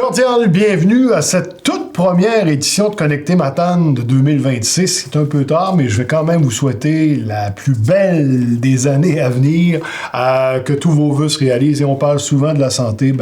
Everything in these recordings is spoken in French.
Cordial bienvenue à cette toute première édition de Connecté Matane de 2026. C'est un peu tard, mais je vais quand même vous souhaiter la plus belle des années à venir, que tous vos vœux se réalisent. Et on parle souvent de la santé,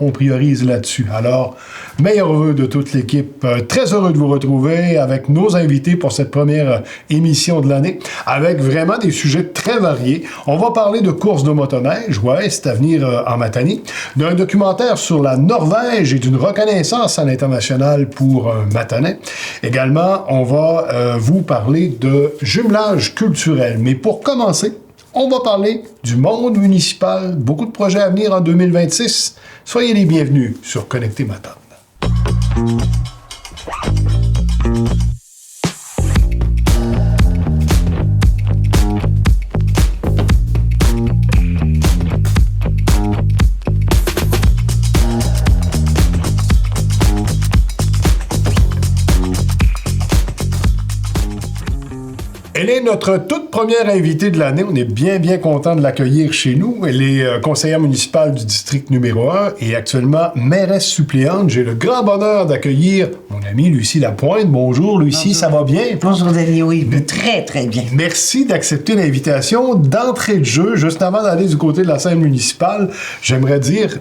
on priorise là-dessus. Alors, meilleurs vœux de toute l'équipe. Très heureux de vous retrouver avec nos invités pour cette première émission de l'année, avec vraiment des sujets très variés. On va parler de courses de motoneige, c'est à venir en Matanie, d'un documentaire sur la Norvège et d'une reconnaissance à l'international pour Matanais. Également, on va vous parler de jumelage culturel. Mais pour commencer, on va parler du monde municipal. Beaucoup de projets à venir en 2026. Soyez les bienvenus sur Connecté Matane. Elle est notre toute première invitée de l'année. On est bien content de l'accueillir chez nous. Elle est conseillère municipale du district numéro 1 et actuellement mairesse suppléante. J'ai le grand bonheur d'accueillir mon amie Lucie Lapointe. Bonjour Lucie, bonjour. Ça va bien? Bonjour Denis, oui, très bien. Merci d'accepter l'invitation. D'entrée de jeu, juste avant d'aller du côté de la scène municipale, j'aimerais dire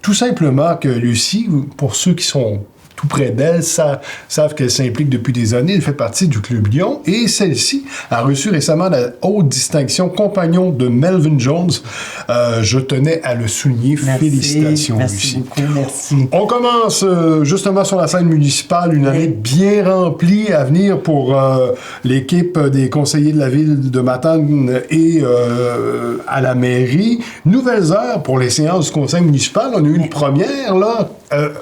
tout simplement que Lucie, pour ceux qui sont tout près d'elle, savent qu'elle s'implique depuis des années. Elle fait partie du Club Lyon et celle-ci a reçu récemment la haute distinction compagnon de Melvin Jones. Je tenais à le souligner. Merci. Félicitations, merci Lucie. Beaucoup, merci. On commence justement sur la scène municipale, une année bien remplie à venir pour l'équipe des conseillers de la ville de Matane et à la mairie. Nouvelles heures pour les séances du conseil municipal. On a eu une première, là.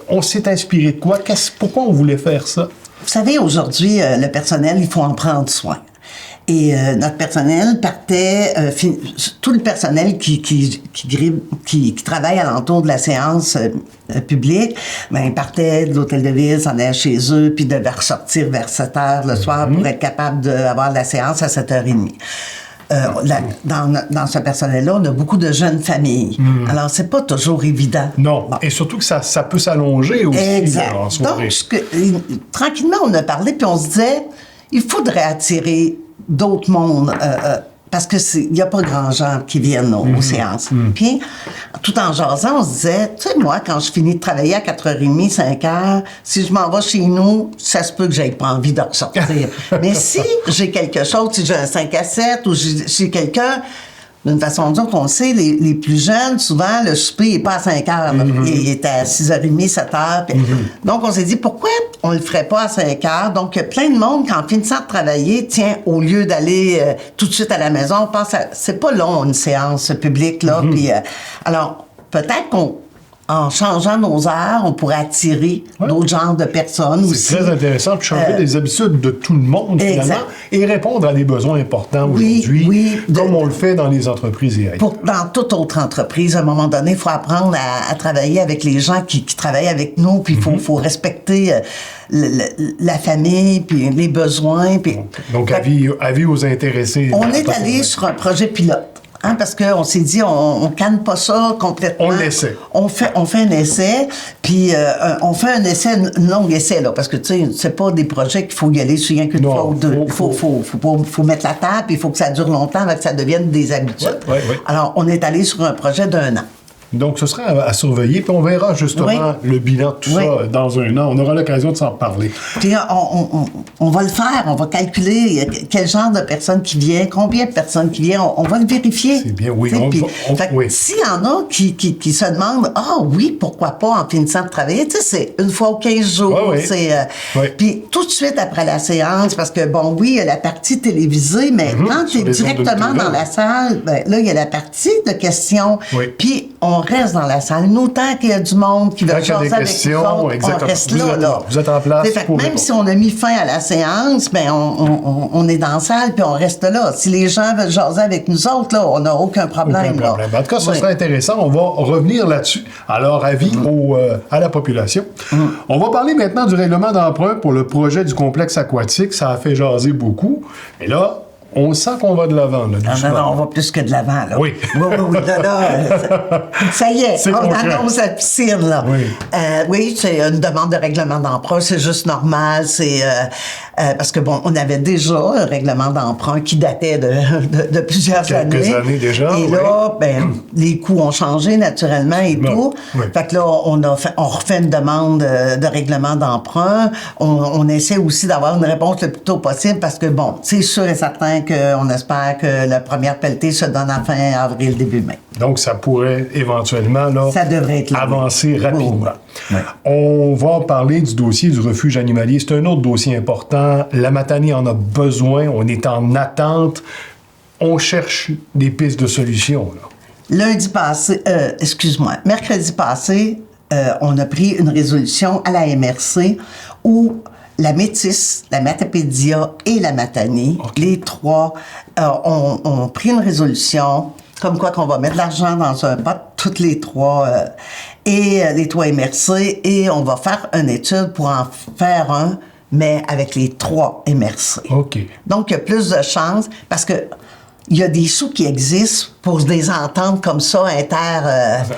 On s'est inspiré de quoi? Pourquoi on voulait faire ça? Vous savez, aujourd'hui, le personnel, il faut en prendre soin. Et notre personnel partait, tout le personnel qui travaille alentour de la séance publique, il partait de l'hôtel de ville, s'en allait chez eux, puis devait ressortir vers 7 heures le soir pour être capable d'avoir la séance à 7h30. Dans ce personnel-là, on a beaucoup de jeunes familles. Alors, c'est pas toujours évident. Non, bon. Et surtout que ça peut s'allonger aussi. Exact. En soirée. Donc, tranquillement, on a parlé, puis on se disait, il faudrait attirer d'autres mondes, parce que il n'y a pas grand gens qui viennent aux séances. Puis, tout en jasant, on se disait, tu sais, moi, quand je finis de travailler à 4h30, 5h, si je m'en vais chez nous, ça se peut que j'aie pas envie de ressortir. Mais si j'ai quelque chose, si j'ai un 5 à 7 ou j'ai quelqu'un, d'une façon ou d'une autre, on le sait, les plus jeunes, souvent, le souper n'est pas à 5 heures. Il est à 6h30, 7 heures. Donc, on s'est dit, pourquoi on le ferait pas à 5 heures? Donc, plein de monde, quand finissant de travailler, tiens, au lieu d'aller tout de suite à la maison, on pense c'est pas long, une séance publique, là. Puis, alors, peut-être en changeant nos heures, on pourrait attirer d'autres genres de personnes aussi. C'est très intéressant de changer les habitudes de tout le monde, finalement, et répondre à des besoins importants aujourd'hui, comme on le fait dans les entreprises et ailleurs. Dans toute autre entreprise, à un moment donné, il faut apprendre à travailler avec les gens qui travaillent avec nous, puis il faut respecter la famille, puis les besoins. Puis, donc, avis aux intéressés. On est allé sur un projet pilote. Parce qu'on s'est dit, on canne pas ça complètement. On l'essaie. On fait un essai, puis on fait un essai, un long essai, là, parce que, tu sais, c'est pas des projets qu'il faut y aller sur rien qu'une fois ou deux. Il faut mettre la table, il faut que ça dure longtemps, que ça devienne des habitudes. Ouais. Alors, on est allé sur un projet d'1 an. Donc, ce sera à surveiller, puis on verra justement le bilan de tout ça dans 1 an. On aura l'occasion de s'en reparler. Puis on va le faire, on va calculer quel genre de personnes qui viennent, combien de personnes qui viennent, on va le vérifier. C'est bien, oui. S'il y en a qui se demandent, pourquoi pas en finissant de travailler, tu sais, c'est une fois aux 15 jours. Puis tout de suite après la séance, parce que, il y a la partie télévisée, mais quand tu es directement dans la salle, là, il y a la partie de questions. Puis on reste dans la salle. Nous, tant qu'il y a du monde qui veut jaser avec nous autres, on reste là. Vous êtes en place pour même si on a mis fin à la séance, on est dans la salle puis on reste là. Si les gens veulent jaser avec nous autres, là, on n'a aucun problème. En tout cas, ça serait intéressant. On va revenir là-dessus. Alors, avis à la population. On va parler maintenant du règlement d'emprunt pour le projet du complexe aquatique. Ça a fait jaser beaucoup. Et là, on sent qu'on va de l'avant, là, doucement. Non, on va plus que de l'avant, là. Oui. Oui, ça y est, C'est on concret. annonce la piscine, là. Oui. Oui, c'est une demande de règlement d'emprunt, c'est juste normal, c'est... parce que, bon, on avait déjà un règlement d'emprunt qui datait de plusieurs années. Quelques années déjà, Et là, les coûts ont changé naturellement et Bon, tout. oui. Fait que là, on refait une demande de règlement d'emprunt. On essaie aussi d'avoir une réponse le plus tôt possible parce que, bon, c'est sûr et certain qu'on espère que la première pelletée se donne à fin avril, début mai. Donc, ça pourrait éventuellement là, Ça devrait être là, avancer oui. rapidement. Oui. On va parler du dossier du refuge animalier. C'est un autre dossier important. La Matanie en a besoin. On est en attente. On cherche des pistes de solutions, là. Mercredi passé, on a pris une résolution à la MRC où la Métis, la Matapédia et la Matanie, les trois, ont pris une résolution comme quoi qu'on va mettre de l'argent dans un pot, toutes les trois, et les trois MRC, et on va faire une étude pour en faire un, mais avec les trois MRC. OK. Donc, il y a plus de chances, parce que il y a des sous qui existent pour des ententes comme ça,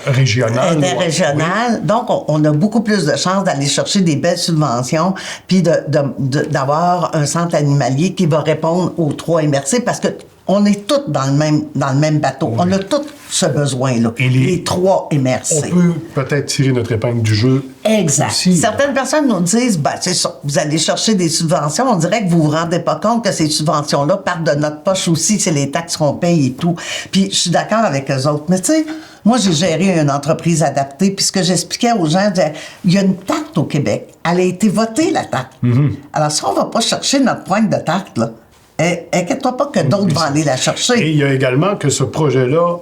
Régionales. interrégionales. Donc, on a beaucoup plus de chances d'aller chercher des belles subventions, puis d'avoir un centre animalier qui va répondre aux trois MRC, parce que on est tous dans le même bateau. Oui. On a tous ce besoin-là. Et les trois MRC. On peut peut-être tirer notre épingle du jeu. Exact. Aussi, Certaines personnes nous disent, c'est ça, vous allez chercher des subventions, on dirait que vous vous rendez pas compte que ces subventions-là partent de notre poche aussi, c'est les taxes qu'on paye et tout. Puis je suis d'accord avec eux autres. Mais tu sais, moi, j'ai géré une entreprise adaptée, puis ce que j'expliquais aux gens, il y a une tarte au Québec. Elle a été votée, la tarte. Alors, si on va pas chercher notre pointe de tarte, là, inquiète-toi pas que d'autres vont aller la chercher. Et il y a également que ce projet-là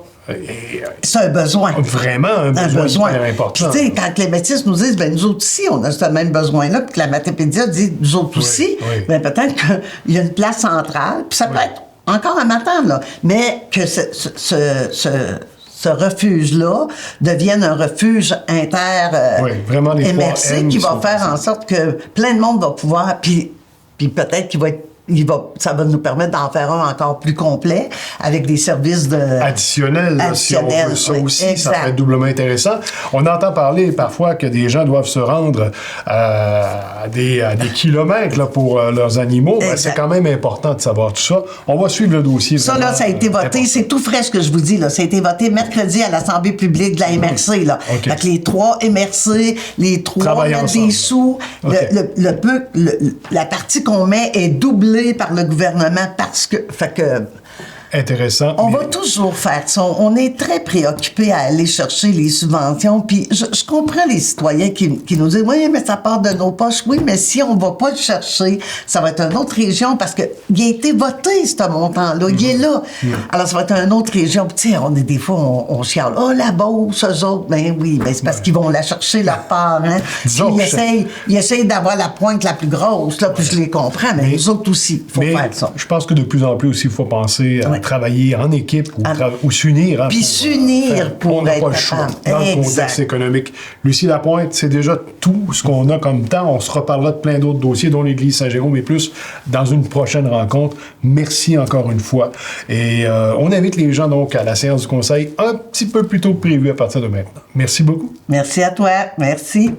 c'est un besoin. Vraiment un besoin super important. Puis tu sais, quand les métis nous disent, nous autres aussi, on a ce même besoin-là, puis que la Matapédia dit, nous autres aussi, peut-être qu'il y a une place centrale, puis ça peut être encore un matin, là, mais que ce refuge-là devienne un refuge vraiment les MRC qui va faire en sorte que plein de monde va pouvoir, puis peut-être qu'il va être ça va nous permettre d'en faire un encore plus complet avec des services additionnels, si on veut ça aussi. Exact. Ça serait doublement intéressant. On entend parler parfois que des gens doivent se rendre à des kilomètres là, pour leurs animaux. C'est quand même important de savoir tout ça. On va suivre le dossier. Ça, là, ça a été voté. C'est tout frais ce que je vous dis. Là. Ça a été voté mercredi à l'Assemblée publique de la MRC. Là. Okay. Fait que les trois MRC, les trois mettent des sous. La partie qu'on met est doublée par le gouvernement parce que... Fait que intéressant. On va toujours faire ça. On est très préoccupés à aller chercher les subventions. Puis je comprends les citoyens qui nous disent « Oui, mais ça part de nos poches. » Oui, mais si on va pas le chercher, ça va être une autre région parce que il a été voté, ce montant-là. Il est là. Alors, ça va être une autre région. Puis, tu sais, on est des fois, on chiale. « Oh, la Beauce, eux autres. » Ben oui, ben c'est parce qu'ils vont la chercher leur part. Hein? Ils essayent d'avoir la pointe la plus grosse. Là, puis je les comprends, mais nous autres aussi, il faut faire ça. Je pense que de plus en plus aussi, il faut penser à travailler en équipe ou s'unir. Puis s'unir pour être capable. On n'a pas le choix dans le contexte économique. Lucie Lapointe, c'est déjà tout ce qu'on a comme temps. On se reparlera de plein d'autres dossiers, dont l'Église Saint-Jérôme et plus, dans une prochaine rencontre. Merci encore une fois. Et on invite les gens donc à la séance du Conseil un petit peu plus tôt que prévu à partir de maintenant. Merci beaucoup. Merci à toi. Merci.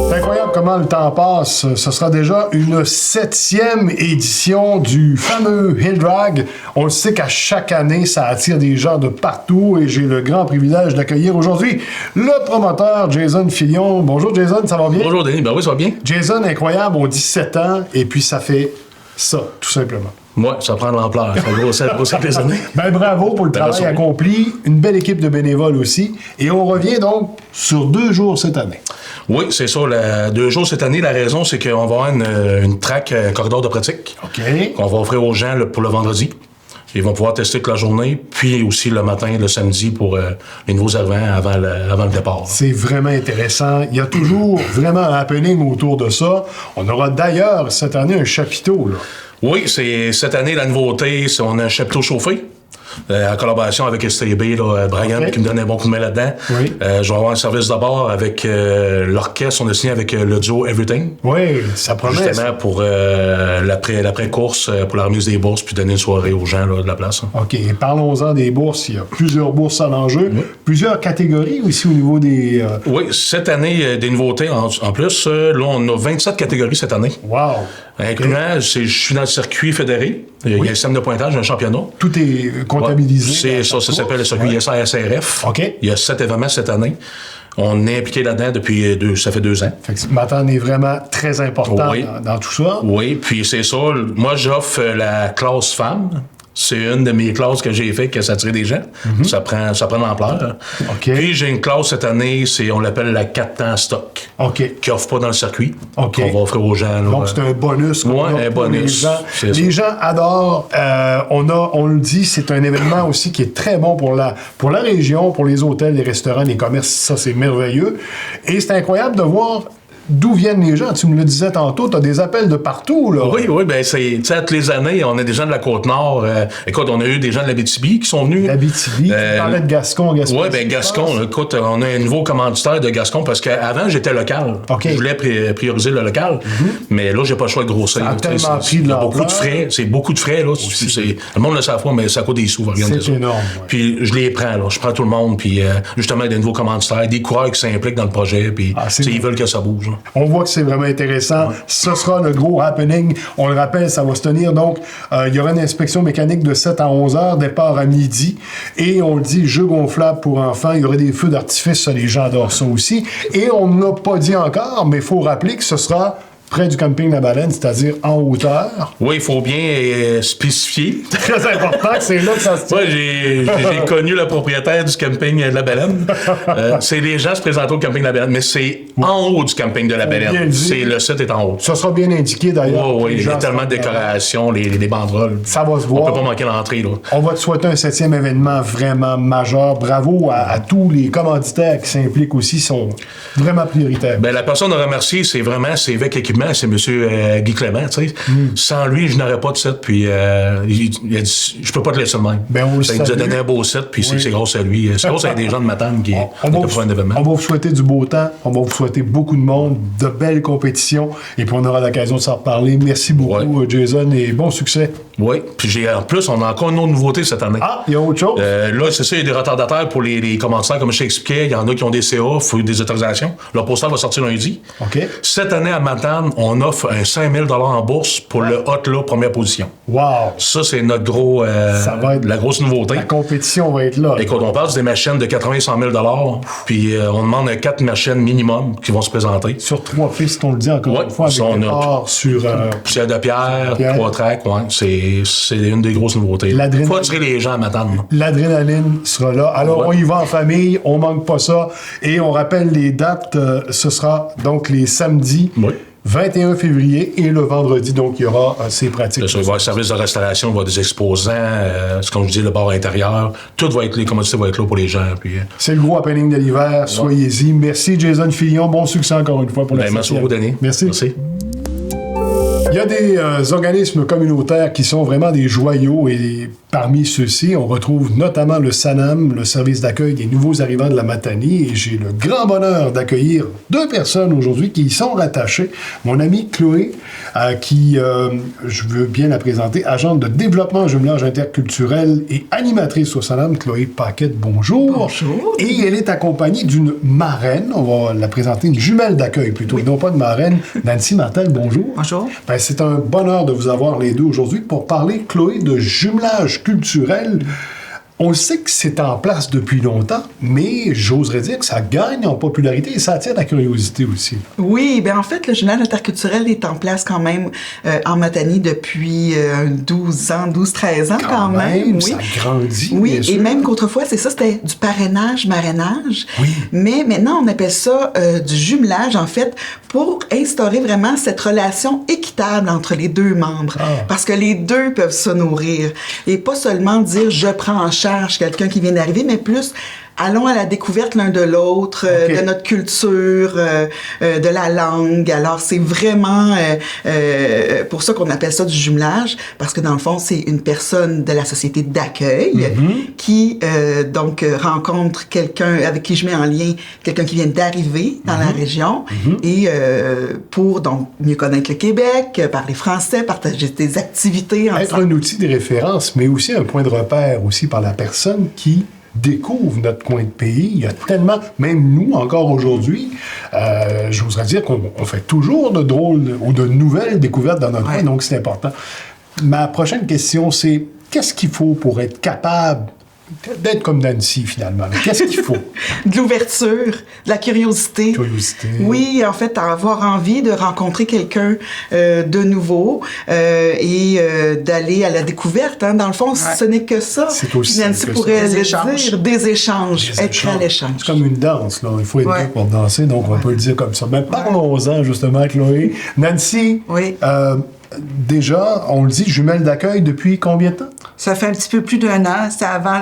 C'est incroyable comment le temps passe. Ce sera déjà une 7e édition du fameux Hill Drag. On le sait qu'à chaque année, ça attire des gens de partout et j'ai le grand privilège d'accueillir aujourd'hui le promoteur Jason Filion. Bonjour Jason, ça va bien? Bonjour Denis, ben oui, ça va bien. Jason, incroyable, on dit 7 ans et puis ça fait ça, tout simplement. Oui, ça prend de l'ampleur. Ça grossit les années. Ben bravo pour le travail accompli. Une belle équipe de bénévoles aussi. Et on revient donc sur 2 jours cette année. Oui, c'est ça. 2 jours cette année, la raison, c'est qu'on va avoir une track, un corridor de pratique. OK. Qu'on va offrir aux gens pour le vendredi. Ils vont pouvoir tester toute la journée, puis aussi le matin, le samedi, pour les nouveaux arrivants avant le départ. C'est vraiment intéressant. Il y a toujours vraiment un happening autour de ça. On aura d'ailleurs cette année un chapiteau, là. Oui, c'est cette année, la nouveauté, c'est on a un chapiteau chauffé. en collaboration avec STB, là, Brian, qui me donne un bon coup de main là-dedans. Oui. Je vais avoir un service d'abord avec l'orchestre. On a signé avec le duo Everything. Oui, ça promet. Justement pour l'après-course, pour la remise des bourses, puis donner une soirée aux gens là, de la place. Hein. OK. Et parlons-en des bourses. Il y a plusieurs bourses en enjeu. Oui. Plusieurs catégories aussi au niveau des... Oui, cette année, des nouveautés en plus. Là, on a 27 catégories cette année. Wow! Incluant, je suis dans le circuit fédéré. Il y a un système de pointage, un championnat. Tout est comptabilisé. Ouais, ça s'appelle le circuit SRF. OK. Il y a 7 événements cette année. On est impliqué là-dedans depuis ça fait 2 ans. Fait que Matane est vraiment très important dans tout ça. Oui, puis c'est ça. Moi, j'offre la classe femme. C'est une de mes classes que j'ai fait qui a attiré des gens. Ça prend de l'ampleur. Okay. Puis j'ai une classe cette année, on l'appelle la 4 temps stock. Qui offre pas dans le circuit. Qu'on va offrir aux gens. Là, donc c'est un bonus. Oui, un bonus. Les gens adorent. On le dit, c'est un événement aussi qui est très bon pour la région, pour les hôtels, les restaurants, les commerces. Ça, c'est merveilleux. Et c'est incroyable de voir d'où viennent les gens. Tu me le disais tantôt, tu as des appels de partout. Là. Oui, bien, c'est, toutes les années, on a des gens de la Côte-Nord. Écoute, on a eu des gens de l'Abitibi qui sont venus. L'Abitibi, tu parlais de Gascon. Oui, bien, Gascon. Écoute, on a un nouveau commanditaire de Gascon parce qu'avant, j'étais local. Je voulais prioriser le local, mais là, j'ai pas le choix de grossir. Ça a tellement pris de l'ampleur. Beaucoup de frais. C'est beaucoup de frais, là. Le monde le sait pas, mais ça coûte des sous. C'est énorme. Ouais. Puis je les prends, là. Je prends tout le monde, puis justement, des nouveaux commanditaires, des coureurs qui s'impliquent dans le projet, puis ils veulent que ça bouge. Là. On voit que c'est vraiment intéressant. Ouais. Ce sera le gros happening. On le rappelle, ça va se tenir. Donc, il y aura une inspection mécanique de 7 à 11 heures, départ à midi. Et on le dit, jeu gonflable pour enfants. Il y aura des feux d'artifice. Ça, les gens adorent ça aussi. Et on ne l'a pas dit encore, mais il faut rappeler que ce sera près du camping La Baleine, c'est-à-dire en hauteur. Oui, il faut bien spécifier. Très important, c'est là que ça se tient. Moi, j'ai connu le propriétaire du camping La Baleine. C'est les gens se présentent au camping La Baleine, mais c'est en haut du camping de La Baleine. Le site est en haut. Ça sera bien indiqué d'ailleurs. Oui, il y a tellement de décorations, les banderoles. Ça va se voir. On peut pas manquer l'entrée. Là. On va te souhaiter un 7e événement vraiment majeur. Bravo à tous les commanditaires qui s'impliquent aussi, ils sont vraiment prioritaires. Ben, la personne à remercier, c'est vraiment Vec Équipement. C'est M. Guy Clément, tu sais. Sans lui, je n'aurais pas de set, puis il a dit, je peux pas te laisser de même. Ben, il nous a donné un beau set, puis c'est grâce à lui. C'est grâce à des gens de Matane qui ont fait un événement. On va vous souhaiter du beau temps, on va vous souhaiter beaucoup de monde, de belles compétitions, et puis on aura l'occasion de s'en reparler. Merci beaucoup, Jason, et bon succès. Oui, puis en plus, on a encore une autre nouveauté cette année. Ah, il y a autre chose? Là, c'est ça, il y a des retardataires pour les commanditaires, comme je t'expliquais. Il y en a qui ont des CA, il faut des autorisations. Leur postal va sortir lundi. Cette année, à Matane, on offre un 5 000 en bourse pour le hot là, première position. Wow! Ça, c'est notre gros, ça va être la grosse nouveauté. La compétition va être là. Et quand on passe des machines de 80 100 000 puis on demande 4 machines minimum qui vont se présenter. Sur 3 pistes, on le dit encore une fois, avec on a sur... poussière de pierre, 3 tracks, c'est une des grosses nouveautés. Il faut attirer les gens à Matane. L'adrénaline sera là. Alors, on y va en famille, on manque pas ça. Et on rappelle les dates, ce sera donc les samedis. 21 février et le vendredi, donc il y aura ces pratiques. Il va y avoir le service de restauration, il va y avoir des exposants, comme je dis, le bar intérieur. Tout va être, les commodités vont être là pour les gens. Puis, c'est le gros happening de l'hiver, soyez-y. Merci Jason Fillon, bon succès encore une fois pour la session. Merci beaucoup, Denis. Merci. Il y a des organismes communautaires qui sont vraiment des joyaux et parmi ceux-ci, on retrouve notamment le SANAM, le service d'accueil des nouveaux arrivants de la Matanie, et j'ai le grand bonheur d'accueillir 2 personnes aujourd'hui qui y sont rattachées. Mon amie Chloé, qui, je veux bien la présenter, agente de développement jumelage interculturel et animatrice au SANAM, Chloé Paquette, bonjour. Bonjour. Et elle est accompagnée d'une marraine, on va la présenter, une jumelle d'accueil plutôt, et non pas de marraine, Nancy Martel, bonjour. Bonjour. Ben, c'est un bonheur de vous avoir les deux aujourd'hui pour parler, Chloé, de jumelage culturel. On sait que c'est en place depuis longtemps, mais j'oserais dire que ça gagne en popularité et ça attire la curiosité aussi. Oui, bien en fait, le jumelage interculturel est en place quand même en Matanie depuis 12 ans, 12-13 ans quand même. Oui. Ça grandit, oui, bien sûr. Et même qu'autrefois, c'est ça, c'était du parrainage, marrainage. Oui. Mais maintenant, on appelle ça du jumelage, en fait, pour instaurer vraiment cette relation équitable entre les 2 membres. Parce que les 2 peuvent se nourrir. Et pas seulement dire « je prends en charge quelqu'un qui vient d'arriver » mais plus allons à la découverte l'un de l'autre, de notre culture, de la langue. Alors, c'est vraiment pour ça qu'on appelle ça du jumelage, parce que dans le fond, c'est une personne de la société d'accueil qui, donc, rencontre quelqu'un avec qui je mets en lien, quelqu'un qui vient d'arriver dans la région, et pour, donc, mieux connaître le Québec, parler français, partager des activités ensemble. Être un outil de référence, mais aussi un point de repère aussi par la personne qui découvre notre coin de pays. Il y a tellement, même nous, encore aujourd'hui, j'oserais dire qu'on fait toujours de drôles ou de nouvelles découvertes dans notre coin, donc c'est important. Ma prochaine question, c'est qu'est-ce qu'il faut pour être capable d'être comme Nancy, finalement? Qu'est-ce qu'il faut? De l'ouverture, de la curiosité. Oui, en fait, avoir envie de rencontrer quelqu'un de nouveau et d'aller à la découverte. Hein. Dans le fond, ce n'est que ça. C'est aussi Nancy pourrait le dire, des échanges, être à l'échange. C'est comme une danse, là. Il faut être deux pour danser, donc on peut le dire comme ça. Mais parlons-en, justement, Chloé. Nancy, déjà, on le dit, jumelle d'accueil depuis combien de temps? Ça fait un petit peu plus d'1 an. C'était avant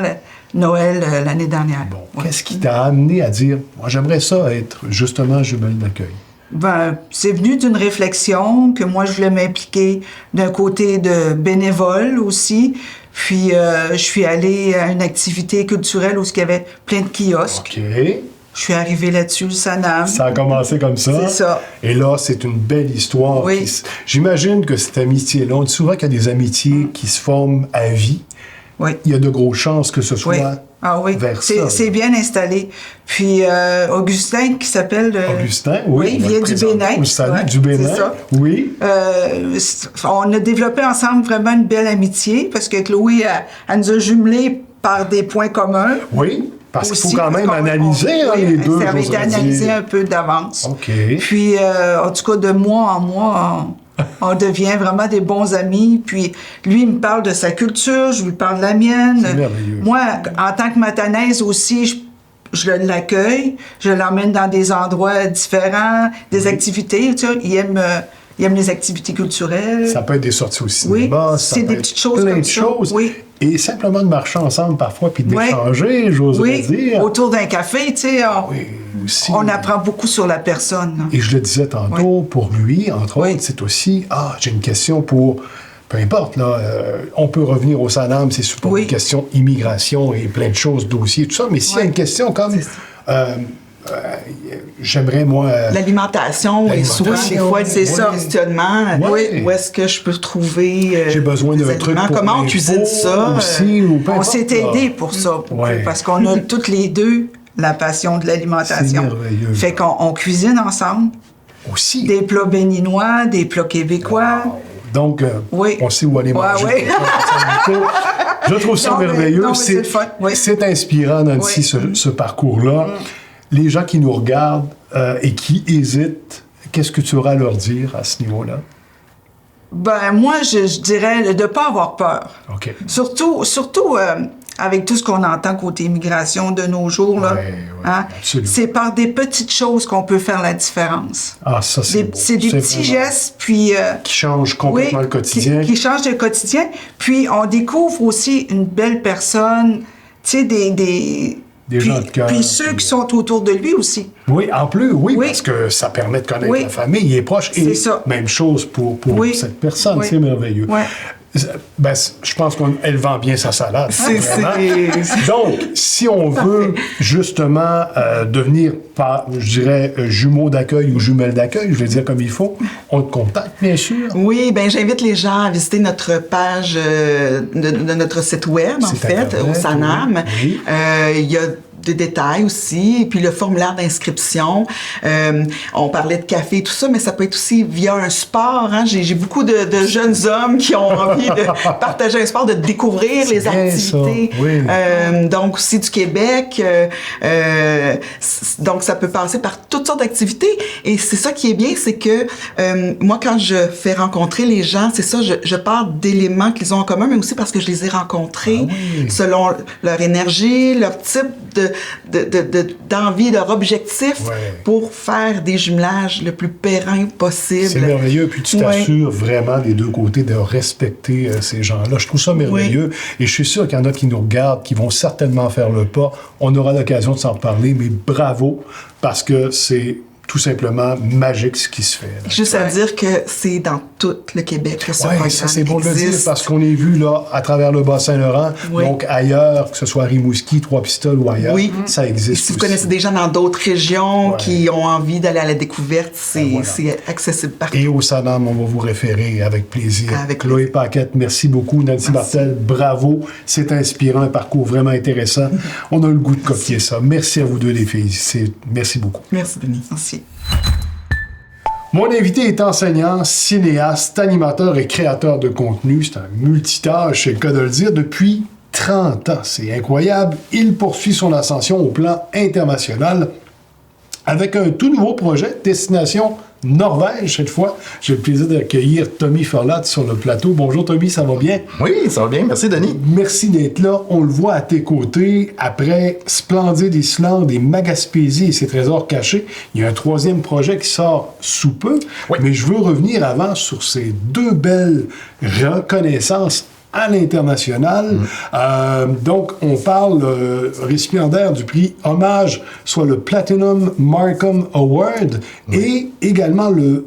Noël l'année dernière. Bon, qu'est-ce qui t'a amené à dire, moi, j'aimerais ça être justement jumelle d'accueil? Ben, c'est venu d'une réflexion que moi, je voulais m'impliquer d'un côté de bénévole aussi. Puis, je suis allée à une activité culturelle où il y avait plein de kiosques. OK. Je suis arrivée là-dessus, le Sanam. Ça a commencé comme ça. C'est ça. Et là, c'est une belle histoire. Oui. J'imagine que cette amitié-là, on dit souvent qu'il y a des amitiés qui se forment à vie. Oui. Il y a de grosses chances que ce soit vers ça. C'est bien installé. Puis Augustin, qui s'appelle... Augustin, il vient du Bénin. Salut, du Bénin. C'est ça. Oui. On a développé ensemble vraiment une belle amitié parce que Chloé, elle nous a jumelés par des points communs. Oui. Parce qu'il faut quand même analyser les deux. Ça avait été analysé un peu d'avance. OK. Puis, en tout cas, de mois en mois, on devient vraiment des bons amis. Puis, lui, il me parle de sa culture, je lui parle de la mienne. C'est merveilleux. Moi, en tant que matanaise aussi, je l'accueille, je l'emmène dans des endroits différents, des activités. Tu sais, il aime les activités culturelles. Ça peut être des sorties au cinéma. Oui, c'est des petites choses comme ça. Oui. Et simplement de marcher ensemble parfois, puis d'échanger, j'oserais dire. Autour d'un café, tu sais, on apprend beaucoup sur la personne. Et je le disais tantôt, pour lui, entre autres, c'est aussi, j'ai une question pour, peu importe, là, on peut revenir au Sanam, c'est pour une question immigration et plein de choses, dossiers, tout ça, mais s'il y a une question comme... j'aimerais, moi... L'alimentation est souvent, des fois, c'est ça, questionnement. Où est-ce que je peux trouver j'ai besoin d'un truc pour comment on cuisine ça? Aussi, ou on s'est aidés pour ça, parce qu'on a toutes les deux la passion de l'alimentation. C'est merveilleux. Fait qu'on cuisine ensemble. Aussi. Des plats béninois, des plats québécois. Wow. Donc, on sait où aller manger. Je trouve ça merveilleux. C'est inspirant, Nancy, ce parcours-là. Les gens qui nous regardent et qui hésitent, qu'est-ce que tu auras à leur dire à ce niveau-là? Ben, moi, je dirais de ne pas avoir peur. OK. Surtout avec tout ce qu'on entend côté immigration de nos jours, là, c'est par des petites choses qu'on peut faire la différence. Ah, ça, c'est des petits gestes, puis... qui changent complètement le quotidien. Qui changent le quotidien. Puis, on découvre aussi une belle personne, tu sais, des gens de cœur. Puis ceux qui sont autour de lui aussi. Oui, en plus, parce que ça permet de connaître la famille, il est proche. C'est ça. Même chose pour cette personne, c'est merveilleux. Oui. Ben, je pense qu'elle vend bien sa salade. Donc, si on veut justement devenir, je dirais, jumeau d'accueil ou jumelle d'accueil, je vais dire comme il faut, on te contacte, bien sûr. Oui, bien, j'invite les gens à visiter notre page de notre site web, en fait, au Sanam. Oui. Il y a des détails aussi, et puis le formulaire d'inscription. On parlait de café, tout ça, mais ça peut être aussi via un sport. Hein? J'ai beaucoup de jeunes hommes qui ont envie de partager un sport, de découvrir les activités. Donc aussi du Québec. Donc ça peut passer par toutes sortes d'activités. Et c'est ça qui est bien, c'est que moi, quand je fais rencontrer les gens, c'est ça, je pars d'éléments qu'ils ont en commun, mais aussi parce que je les ai rencontrés selon leur énergie, leur type d'envie, leur objectif Ouais. pour faire des jumelages le plus périn possible. C'est merveilleux, puis tu t'assures vraiment des deux côtés de respecter ces gens-là. Je trouve ça merveilleux, et je suis sûr qu'il y en a qui nous regardent, qui vont certainement faire le pas. On aura l'occasion de s'en reparler, mais bravo, parce que c'est tout simplement magique ce qui se fait. Là. Juste à dire que c'est dans tout le Québec que ce programme ça c'est bon de le dire, existe. parce qu'on est vu là à travers le Bas-Saint-Laurent, Oui. donc ailleurs, que ce soit Rimouski, Trois-Pistoles ou ailleurs, Oui. ça existe. Et si vous aussi. connaissez des gens dans d'autres régions Ouais. qui ont envie d'aller à la découverte, c'est voilà. c'est accessible partout. Et au SANAM, on va vous référer avec plaisir. Avec Chloé plaisir. Paquette, merci beaucoup. Nancy Martel, bravo. C'est inspirant, un parcours vraiment intéressant. On a le goût de copier ça. Merci à vous deux, les filles. Merci beaucoup. Merci, Denis. Merci. Mon invité est enseignant, cinéaste, animateur et créateur de contenu. C'est un multitâche, c'est le cas de le dire, depuis 30 ans. C'est incroyable. Il poursuit son ascension au plan international avec un tout nouveau projet, Destination Norvège, cette fois. J'ai le plaisir d'accueillir Tommy Ferlat sur le plateau. Bonjour Tommy, ça va bien? Oui, ça va bien. Merci, Denis. Merci d'être là. On le voit à tes côtés. Après Splendide Islande et Magaspésie et ses trésors cachés, il y a un troisième projet qui sort sous peu. Oui. Mais je veux revenir avant sur ces deux belles reconnaissances à l'international. Donc, on parle récipiendaire du prix Hommage, soit le Platinum Markham Award, et également le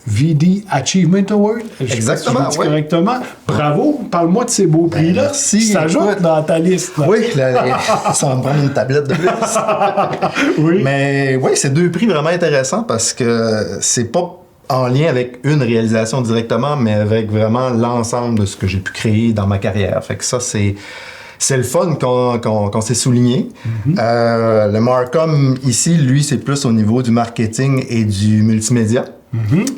VD Achievement Award. Je sais pas Exactement, si je le dis ouais. correctement. Bravo, parle-moi de ces beaux prix-là. merci. Ça ajoute Écoute, dans ta liste. Là. Oui, ça va me prendre une tablette de plus. Oui. Mais oui, c'est deux prix vraiment intéressants parce que c'est pas en lien avec une réalisation directement, mais avec vraiment l'ensemble de ce que j'ai pu créer dans ma carrière. Fait que ça, c'est le fun qu'on s'est souligné. Le Markham, ici, lui, c'est plus au niveau du marketing et du multimédia.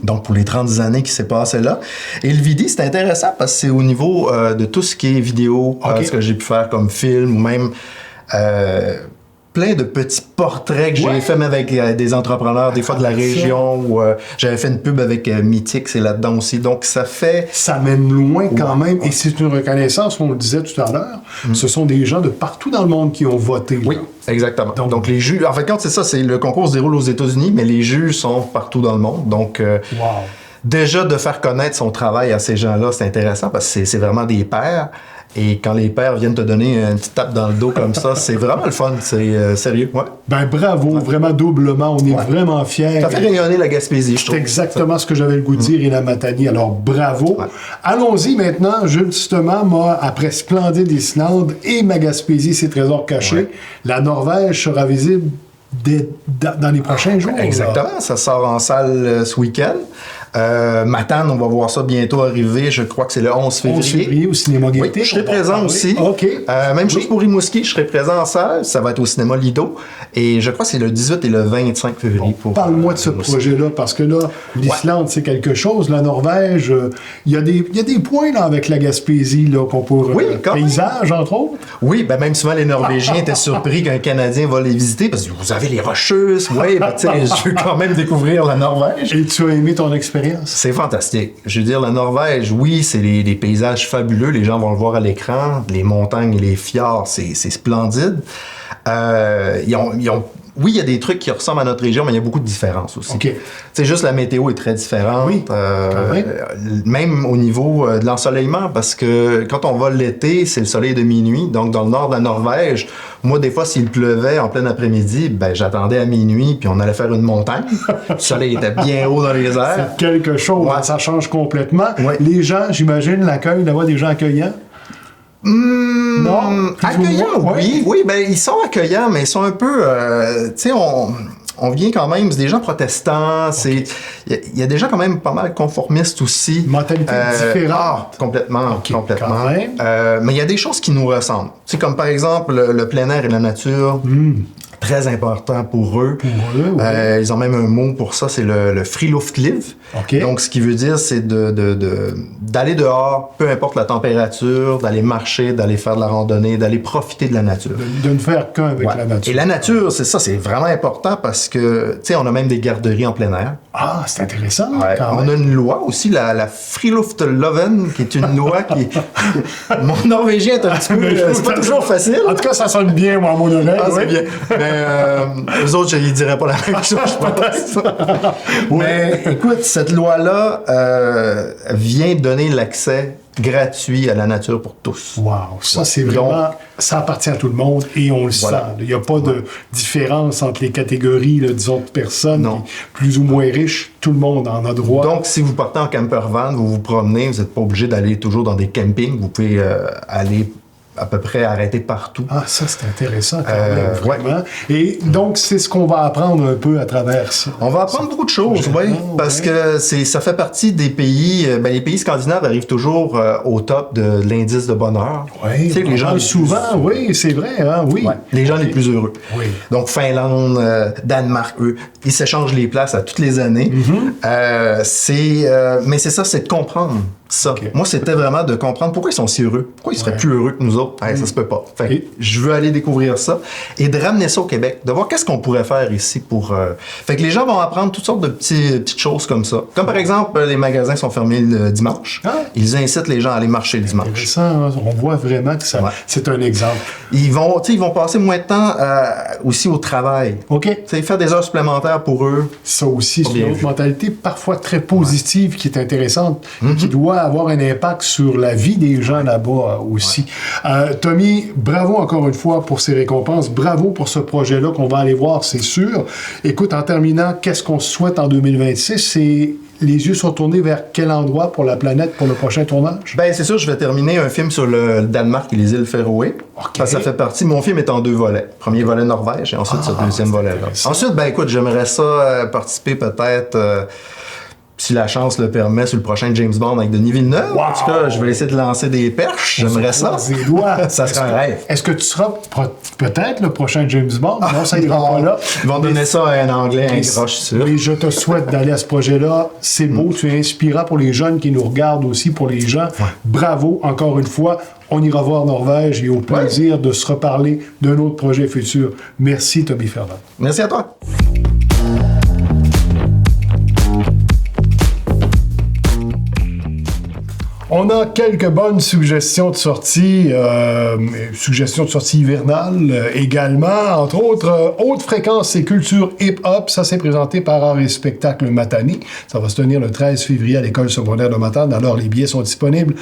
Donc, pour les 30 années qui s'est passé là. Et le VD, c'est intéressant parce que c'est au niveau de tout ce qui est vidéo, Ok. ce que j'ai pu faire comme film ou même plein de petits portraits que j'ai fait même avec des entrepreneurs, des fois de la région, ou j'avais fait une pub avec Mythique, c'est là-dedans aussi. Donc, ça fait... Ça mène loin quand même, et c'est une reconnaissance, on le disait tout à l'heure, ce sont des gens de partout dans le monde qui ont voté. là. Oui, exactement. Donc- Donc les juges, en fait, quand c'est ça, c'est le concours se déroule aux États-Unis, mais les juges sont partout dans le monde. Donc, Wow. déjà, de faire connaître son travail à ces gens-là, c'est intéressant parce que c'est vraiment des pairs. Et quand les pairs viennent te donner une petite tape dans le dos comme ça, c'est vraiment le fun. C'est sérieux, ouais. Ben bravo, vraiment doublement, on est vraiment fiers. Ça fait rayonner la Gaspésie, je C'est trouve. exactement ce que j'avais le goût de dire, et la Matanie. Alors, bravo. Ouais. Allons-y maintenant. Justement, moi, après Splendide Islande et Magaspésie, ses trésors cachés, Ouais. la Norvège sera visible dans les prochains jours. là. Exactement, ça sort en salle ce week-end. Matane, on va voir ça bientôt arriver. Je crois que c'est le 11 février. 11 février au cinéma Oui, Gaieté. je serai on va en présent parler. aussi. OK. Même chose pour Rimouski, je serai présent en salle. Ça va être au cinéma Lido. Et je crois que c'est le 18 et le 25 février. pour Parle-moi de ce Rimouski. projet-là, parce que là, l'Islande, c'est quelque chose. La Norvège, il y a des points là, avec la Gaspésie là, qu'on peut... Oui, quand même. paysage, entre autres. Oui, ben même souvent les Norvégiens étaient surpris qu'un Canadien va les visiter parce que vous avez les Rocheuses. Oui, ben, tu sais, je veux quand même découvrir la Norvège. Et tu as aimé ton expérience? C'est fantastique. Je veux dire, la Norvège, oui, c'est des paysages fabuleux. Les gens vont le voir à l'écran. Les montagnes et les fjords, c'est splendide. Oui, il y a des trucs qui ressemblent à notre région, mais il y a beaucoup de différences aussi. OK. C'est juste la météo est très différente. Oui, quand même. Même au niveau de l'ensoleillement, parce que quand on va l'été, c'est le soleil de minuit. Donc, dans le nord de la Norvège, moi, des fois, s'il pleuvait en plein après-midi, ben, j'attendais à minuit, puis on allait faire une montagne. Le soleil était bien haut dans les airs. C'est quelque chose, Ouais. hein, ça change complètement. Ouais. Les gens, j'imagine, l'accueil, d'avoir des gens accueillants. Non? Plus ou Accueillants, moins, ouais. oui, ben ils sont accueillants, mais ils sont un peu, tu sais, on vient quand même, c'est des gens protestants, il y a des gens quand même pas mal conformistes aussi. Mentalité différente. Complètement, Ok, complètement. quand même. Mais il y a des choses qui nous ressemblent. Tu sais, comme par exemple le plein air et la nature. très important pour eux. Oui. Ils ont même un mot pour ça, c'est le Friluftsliv. Okay. Donc, ce qui veut dire, c'est d'aller dehors, peu importe la température, d'aller marcher, d'aller faire de la randonnée, d'aller profiter de la nature. De ne faire qu'un avec la nature. Et la nature, c'est vraiment important parce que, tu sais, on a même des garderies en plein air. Ah, c'est intéressant. Ouais. On a une loi aussi, la Friluftsloven, qui est une loi qui... Mon norvégien est un petit peu... c'est pas toujours facile. En tout cas, ça sonne bien, moi, à mon oreille. Ah, c'est bien. Mais eux autres, ils diraient pas la même chose, je pense. Mais écoute, cette loi-là vient donner l'accès gratuit à la nature pour tous. Wow, ça c'est vraiment... ça appartient à tout le monde et on le sent. Il n'y a pas de différence entre les catégories, disons, de personnes plus ou moins riches. Tout le monde en a droit. Donc, si vous partez en camper van, vous vous promenez, vous n'êtes pas obligé d'aller toujours dans des campings. Vous pouvez aller à peu près arrêter partout. Ah, ça, c'est intéressant quand même, vraiment. Et donc, c'est ce qu'on va apprendre un peu à travers ça. On va apprendre beaucoup de choses, parce que ça fait partie des pays... les pays scandinaves arrivent toujours au top de l'indice de bonheur. Oui, tu sais, les gens souvent, oui, c'est vrai, hein, oui. Ouais, les gens les plus heureux. Oui. Donc, Finlande, Danemark, eux, ils s'échangent les places à toutes les années. Mais c'est ça, c'est de comprendre ça. Okay. Moi, c'était vraiment de comprendre pourquoi ils sont si heureux. Pourquoi ils seraient plus heureux que nous autres? Ça se peut pas. Fait que je veux aller découvrir ça et de ramener ça au Québec, de voir qu'est-ce qu'on pourrait faire ici pour... Fait que les gens vont apprendre toutes sortes de petites choses comme ça. Comme par exemple, les magasins sont fermés le dimanche. Ils incitent les gens à aller marcher le dimanche. Ça, on voit vraiment que ça, c'est un exemple. Ils vont passer moins de temps aussi au travail. OK. Faire des heures supplémentaires pour eux. Ça aussi, c'est une autre mentalité parfois très positive qui est intéressante, qui doit avoir un impact sur la vie des gens là-bas aussi. Tommy, bravo encore une fois pour ces récompenses. Bravo pour ce projet-là qu'on va aller voir, c'est sûr. Écoute, en terminant, qu'est-ce qu'on souhaite en 2026? C'est... Les yeux sont tournés vers quel endroit pour la planète pour le prochain tournage? Ben c'est sûr, je vais terminer un film sur le Danemark et les îles Féroé. Okay. Ça fait partie. Mon film est en 2 volets. Premier volet Norvège et ensuite ce deuxième volet-là. Ensuite, écoute, j'aimerais ça participer peut-être... si la chance le permet, sur le prochain James Bond avec Denis Villeneuve. En tout cas, je vais essayer de lancer des perches. J'aimerais ça. Ça serait un rêve. Est-ce que tu seras peut-être le prochain James Bond? Non, ça ira pas là. Ils vont donner ça à un Anglais, un gros, je suis sûr. Oui, je te souhaite d'aller à ce projet-là. C'est beau, tu es inspirant pour les jeunes qui nous regardent aussi, pour les gens. Bravo, encore une fois. On ira voir Norvège et au plaisir de se reparler d'un autre projet futur. Merci, Tommy Ferland. Merci à toi. On a quelques bonnes suggestions de sortie, hivernales également, entre autres, haute fréquence et culture hip-hop. Ça, c'est présenté par Art et Spectacle Matane. Ça va se tenir le 13 février à l'école secondaire de Matane. Alors, les billets sont disponibles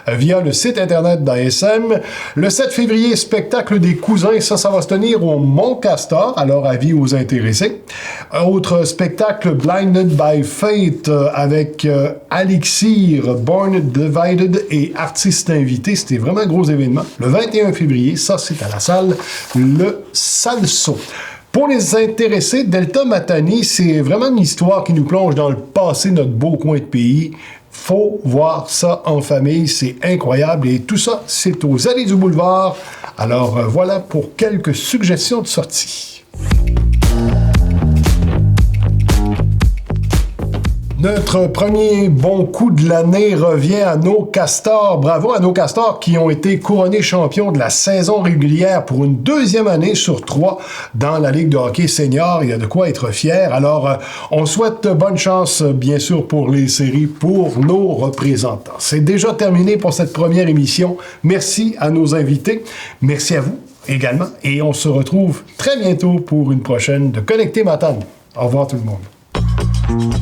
via le site internet d'ASM. Le 7 février, spectacle des cousins. Ça va se tenir au Mont-Castor. Alors, avis aux intéressés. Autre spectacle, Blinded by Fate, avec Alixir, Born Divided et artistes invités. C'était vraiment un gros événement. Le 21 février, ça, c'est à la salle Le Salso. Pour les intéressés, Delta Matane, c'est vraiment une histoire qui nous plonge dans le passé, notre beau coin de pays. Faut voir ça en famille, c'est incroyable. Et tout ça, c'est aux allées du boulevard. Alors, voilà pour quelques suggestions de sortie. Notre premier bon coup de l'année revient à nos Castors. Bravo à nos Castors qui ont été couronnés champions de la saison régulière pour une 2e année sur 3 dans la Ligue de hockey senior. Il y a de quoi être fier. Alors, on souhaite bonne chance, bien sûr, pour les séries, pour nos représentants. C'est déjà terminé pour cette première émission. Merci à nos invités. Merci à vous également. Et on se retrouve très bientôt pour une prochaine de Connecté Matane. Au revoir tout le monde.